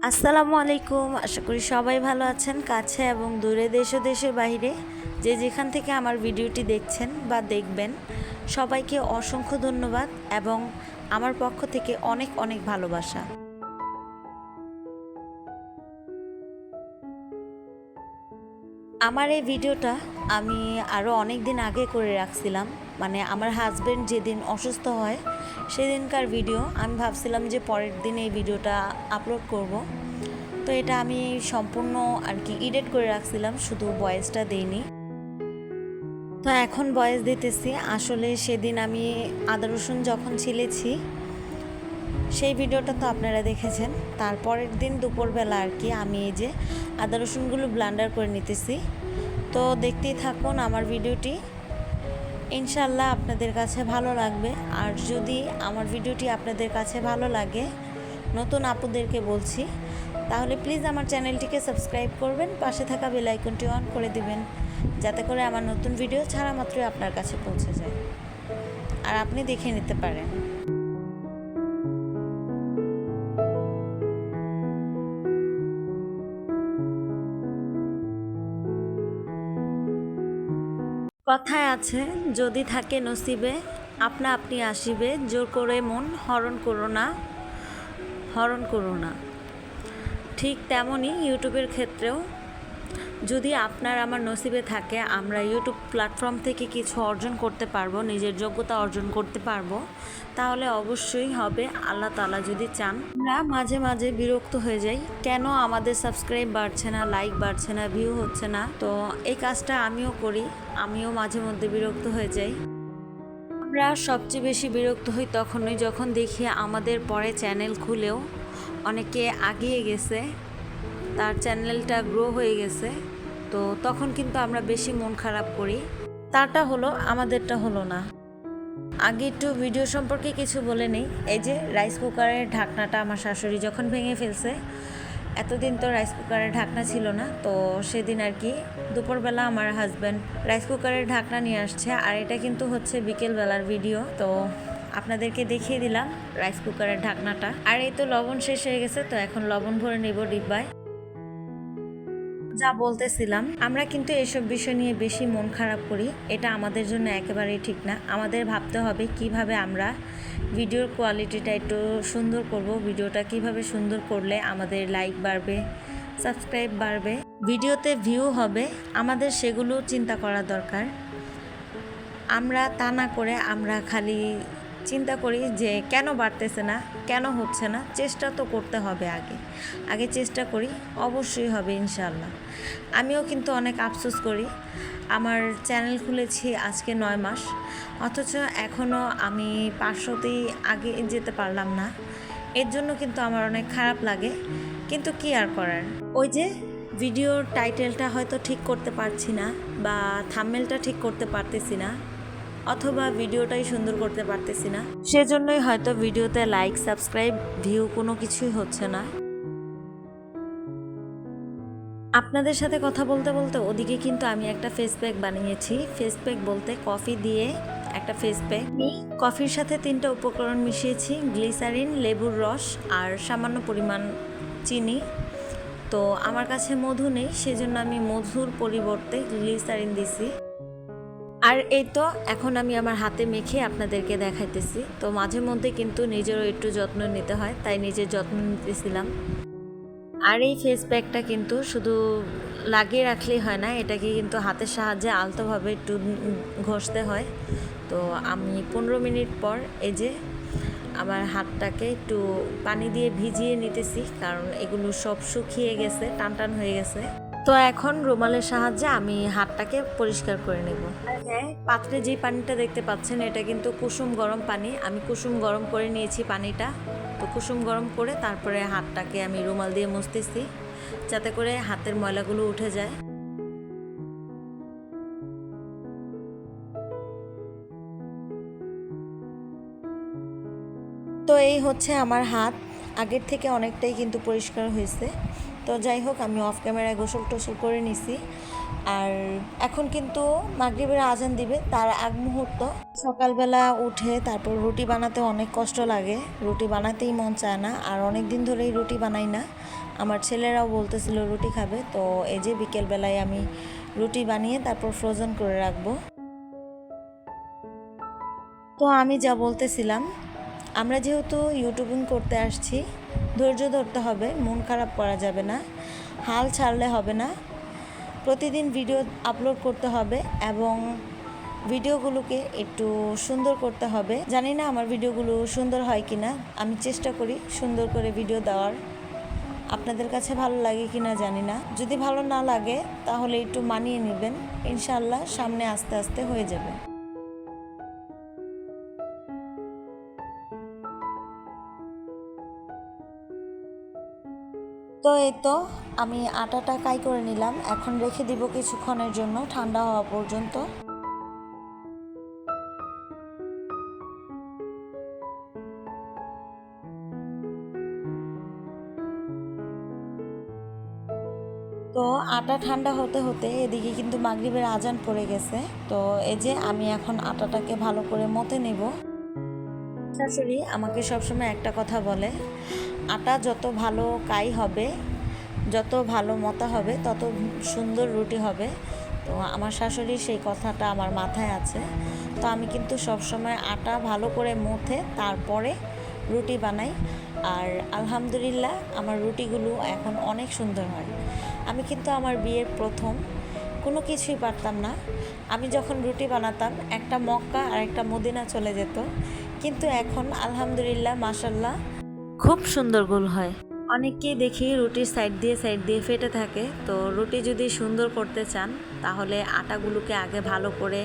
আসসালামু আলাইকুম। আশা করি সবাই ভালো আছেন। কাছে এবং দূরে, দেশ ও দেশের বাইরে যে যেখান থেকে আমার ভিডিওটি দেখছেন বা দেখবেন, সবাইকে অসংখ্য ধন্যবাদ এবং আমার পক্ষ থেকে অনেক অনেক ভালোবাসা। আমার এই ভিডিওটা আমি আরও অনেক দিন আগে করে রাখছিলাম, মানে আমার হাজব্যান্ড যেদিন অসুস্থ হয় সেদিনকার ভিডিও। আমি ভাবছিলাম যে পরের দিন এই ভিডিওটা আপলোড করব। তো এটা আমি সম্পূর্ণ আর কি এডিট করে রাখছিলাম, শুধু ভয়েসটা দেইনি। তো এখন ভয়েস দিতেছি। আসলে সেদিন আমি আদা রসুন যখন ছিলেছি সেই ভিডিওটা তো আপনারা দেখেছেন। তারপরের দিন দুপুরবেলা আর কি আমি এই যে আদা রসুনগুলো ব্লেন্ডার করে নিতেছি। তো দেখতেই থাকুন আমার ভিডিওটি, ইনশাল্লাহ আপনাদের কাছে ভালো লাগবে। আর যদি আমার ভিডিওটি আপনাদের কাছে ভালো লাগে, নতুন আপুদেরকে বলছি, তাহলে প্লিজ আমার চ্যানেলটিকে সাবস্ক্রাইব করবেন, পাশে থাকা বেল আইকনটি অন করে দিবেন, যাতে করে আমার নতুন ভিডিও ছাড়া মাত্রই আপনার কাছে পৌঁছে যায় আর আপনি দেখে নিতে পারেন। কথায় আছে, যদি থাকে নসিবে আপনা আপনি আসিবে, জোর করে মন হরণ করো না, হরণ করো না। ঠিক তেমনই ইউটিউবের ক্ষেত্রেও যদি আপনার আমার নসিবে থাকে, আমরা ইউটিউব প্ল্যাটফর্ম থেকে কিছু অর্জন করতে পারবো, নিজের যোগ্যতা অর্জন করতে পারবো, তাহলে অবশ্যই হবে। আল্লাহ তাআলা যদি চান। আমরা মাঝে মাঝে বিরক্ত হয়ে যাই, কেন আমাদের সাবস্ক্রাইব বাড়ছে না, লাইক বাড়ছে না, ভিউ হচ্ছে না। তো এই কাজটা আমিও করি, আমিও মাঝে মধ্যে বিরক্ত হয়ে যাই। আমরা সবচেয়ে বেশি বিরক্ত হই তখনই যখন দেখি আমাদের পরে চ্যানেল খুলেও অনেকে আগিয়ে গেছে, তার চ্যানেলটা গ্রো হয়ে গেছে। তো তখন কিন্তু আমরা বেশি মন খারাপ করি, তারটা হলো আমাদেরটা হলো না। আগে একটু ভিডিও সম্পর্কে কিছু বলে নেই। এই যে রাইস কুকারের ঢাকনাটা আমার শাশুড়ি যখন ভেঙে ফেলছে, এতদিন তো রাইস কুকারের ঢাকনা ছিল না। তো সেদিন আর কি দুপুরবেলা আমার হাজব্যান্ড রাইস কুকারের ঢাকনা নিয়ে আসছে, আর এটা কিন্তু হচ্ছে বিকেলবেলার ভিডিও। তো আপনাদেরকে দেখিয়ে দিলাম রাইস কুকারের ঢাকনাটা। আর এই তো লবণ শেষ হয়ে গেছে, তো এখন লবণ ভরে নেব ডিব্বায়। যা বলতেছিলাম, আমরা কিন্তু এসব বিষয় নিয়ে বেশি মন খারাপ করি, এটা আমাদের জন্য একেবারেই ঠিক না। আমাদের ভাবতে হবে কিভাবে আমরা ভিডিওর কোয়ালিটিটা একটু সুন্দর করব, ভিডিওটা কিভাবে সুন্দর করলে আমাদের লাইক বাড়বে, সাবস্ক্রাইব বাড়বে, ভিডিওতে ভিউ হবে, আমাদের সেগুলো চিন্তা করা দরকার। আমরা তা না করে আমরা খালি চিন্তা করি যে কেন বাড়তেছে না, কেন হচ্ছে না। চেষ্টা তো করতে হবে, আগে আগে চেষ্টা করি, অবশ্যই হবে ইনশাল্লাহ। আমিও কিন্তু অনেক আফসোস করি, আমার চ্যানেল খুলেছি আজকে 9 মাস, অথচ এখনও আমি 500তেই আগে যেতে পারলাম না। এর জন্য কিন্তু আমার অনেক খারাপ লাগে, কিন্তু কি আর করার। ওই যে ভিডিওর টাইটেলটা হয়তো ঠিক করতে পারছি না, বা থাম্বনেলটা ঠিক করতে পারতেছি না, অথবা ভিডিওটাই সুন্দর করতে পারতেছি না, সেজন্যই হয়তো ভিডিওতে লাইক, সাবস্ক্রাইব, ভিউ কোনো কিছুই হচ্ছে না। আপনাদের সাথে কথা বলতে বলতে ওদিকে কিন্তু আমি একটা ফেস প্যাক বানিয়েছি। ফেস প্যাক বলতে কফি দিয়ে একটা ফেস প্যাক। কফির সাথে 3টা উপকরণ মিশিয়েছি, গ্লিসারিন, লেবুর রস আর সামান্য পরিমাণ চিনি। তো আমার কাছে মধু নেই, সেজন্য আমি মধুর পরিবর্তে গ্লিসারিন দিছি। আর এই তো এখন আমি আমার হাতে মেখে আপনাদেরকে দেখাইতেছি। তো মাঝে মধ্যে কিন্তু নিজেরও একটু যত্ন নিতে হয়, তাই নিজের যত্ন নিতেছিলাম। আর এই ফেস প্যাকটা কিন্তু শুধু লাগিয়ে রাখলেই হয় না, এটাকে কিন্তু হাতের সাহায্যে আলতোভাবে একটু ঘষতে হয়। তো আমি 15 মিনিট পর এই যে আমার হাতটাকে একটু পানি দিয়ে ভিজিয়ে নিতেছি, কারণ এগুলো সব শুকিয়ে গেছে, টান টান হয়ে গেছে। তো এখন রুমালের সাহায্যে আমি হাতটাকে পরিষ্কার করে নেব। হ্যাঁ, পাত্রে যে পানিটা দেখতে পাচ্ছেন এটা কিন্তু কুসুম গরম পানি, আমি কুসুম গরম করে নিয়েছি পানিটা। তো কুসুম গরম করে তারপরে হাতটাকে আমি রুমাল দিয়ে মুছতেছি, যাতে করে হাতের ময়লাগুলো উঠে যায়। তো এই হচ্ছে আমার হাত, আগের থেকে অনেকটাই কিন্তু পরিষ্কার হয়েছে। তো যাই হোক, আমি অফ ক্যামেরায় গোসল টোসল করে নিছি। আর এখন কিন্তু মাগরিবের আজান দিবে, তার আগ মুহূর্ত। সকালবেলা উঠে তারপর রুটি বানাতে অনেক কষ্ট লাগে, রুটি বানাতেই মন চায় না, আর অনেক দিন ধরেই রুটি বানাই না। আমার ছেলেরাও বলতেছিল রুটি খাবে, তো এই যে বিকেলবেলায় আমি রুটি বানিয়ে তারপর ফ্রোজেন করে রাখবো। তো আমি যা বলতেছিলাম, আমরা যেহেতু ইউটিউবিং করতে আসছি, ধৈর্য ধরতে হবে, মন খারাপ করা যাবে না, হাল ছাড়লে হবে না। প্রতিদিন ভিডিও আপলোড করতে হবে এবং ভিডিওগুলোকে একটু সুন্দর করতে হবে। জানি না আমার ভিডিওগুলো সুন্দর হয় কি না, আমি চেষ্টা করি সুন্দর করে ভিডিও দেওয়ার। আপনাদের কাছে ভালো লাগে কি না জানি না, যদি ভালো না লাগে তাহলে একটু মানিয়ে নেবেন, ইনশাআল্লাহ সামনে আস্তে আস্তে হয়ে যাবে। তো এই তো আমি আটাটা কাই করে নিলাম, এখন রেখে দিব কিছুক্ষণের জন্য ঠান্ডা হওয়া পর্যন্ত। তো আটা ঠান্ডা হতে হতে এদিকে কিন্তু মাগরিবের আজান পড়ে গেছে। তো এই যে আমি এখন আটাটাকে ভালো করে মতে নেব। শাশুড়ি আমাকে সবসময় একটা কথা বলে, আটা যত ভালো কাই হবে, যত ভালো মতা হবে, তত সুন্দর রুটি হবে। তো আমার শাশুড়ির সেই কথাটা আমার মাথায় আছে। তো আমি কিন্তু সবসময় আটা ভালো করে মথে তারপরে রুটি বানাই, আর আলহামদুলিল্লাহ আমার রুটিগুলো এখন অনেক সুন্দর হয়। আমি কিন্তু আমার বিয়ের প্রথম কোনো কিছুই পারতাম না। আমি যখন রুটি বানাতাম একটা মক্কা আর একটা মদিনা চলে যেত, কিন্তু এখন আলহামদুলিল্লাহ মাশাল্লাহ খুব সুন্দর গোল হয়। অনেককেই দেখি রুটির সাইড দিয়ে ফেটে থাকে। তো রুটি যদি সুন্দর করতে চান তাহলে আটাগুলোকে আগে ভালো করে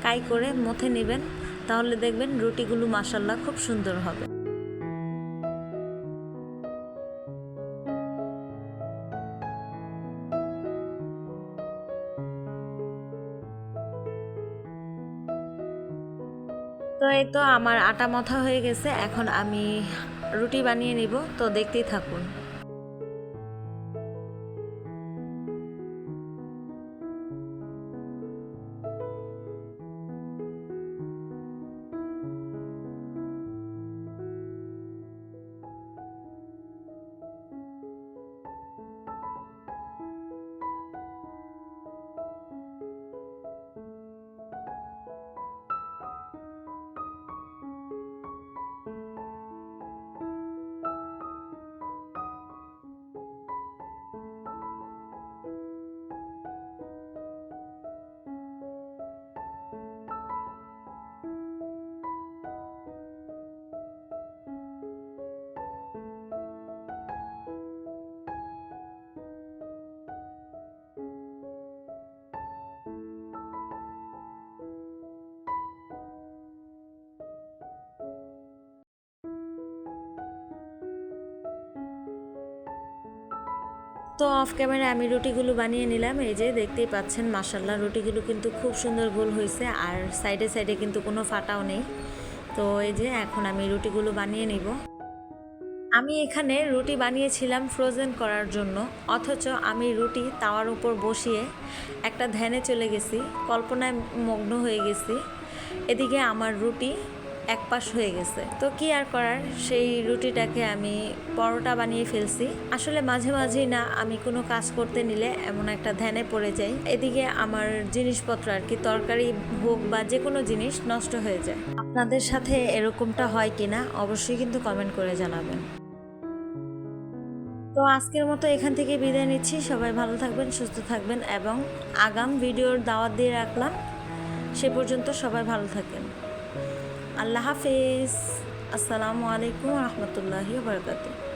কাই করে মথে নেবেন, তাহলে দেখবেন রুটিগুলো মাশাল্লাহ খুব সুন্দর হবে। তো এই তো আমার আটা মথা হয়ে গেছে, এখন আমি রুটি বানিয়ে নিব, তো দেখতেই থাকুন। তো অফ ক্যামেরায় আমি রুটিগুলো বানিয়ে নিলাম, এই যে দেখতেই পাচ্ছেন মাশাল্লাহ রুটিগুলো কিন্তু খুব সুন্দর গোল হয়েছে, আর সাইডে সাইডে কিন্তু কোনো ফাটাও নেই। তো এই যে এখন আমি রুটিগুলো বানিয়ে নিব। আমি এখানে রুটি বানিয়েছিলাম ফ্রোজেন করার জন্য, অথচ আমি রুটি তাওয়ার উপর বসিয়ে একটা ধ্যানে চলে গেছি, কল্পনায় মগ্ন হয়ে গেছি। এদিকে আমার রুটি এক পাশ হয়ে গেছে। তো কি আর করার, সেই রুটিটাকে আমি পরোটা বানিয়ে ফেলছি। আসলে মাঝে মাঝেই না আমি কোনো কাজ করতে নিলে এমন একটা ধ্যানে পড়ে যাই, এদিকে আমার জিনিসপত্র আর কি, তরকারি হোক বা যে কোনো জিনিস নষ্ট হয়ে যায়। আপনাদের সাথে এরকমটা হয় কিনা অবশ্যই কিন্তু কমেন্ট করে জানাবেন। তো আজকের মতো এখান থেকে বিদায় নিচ্ছি। সবাই ভালো থাকবেন, সুস্থ থাকবেন এবং আগাম ভিডিওর দাওয়াত দিয়ে রাখলাম। সে পর্যন্ত সবাই ভালো থাকেন। আল্লাহ হাফেজ। আসসালামু আলাইকুম রহমতুল্লাহি ওয়া বারাকাতুহু।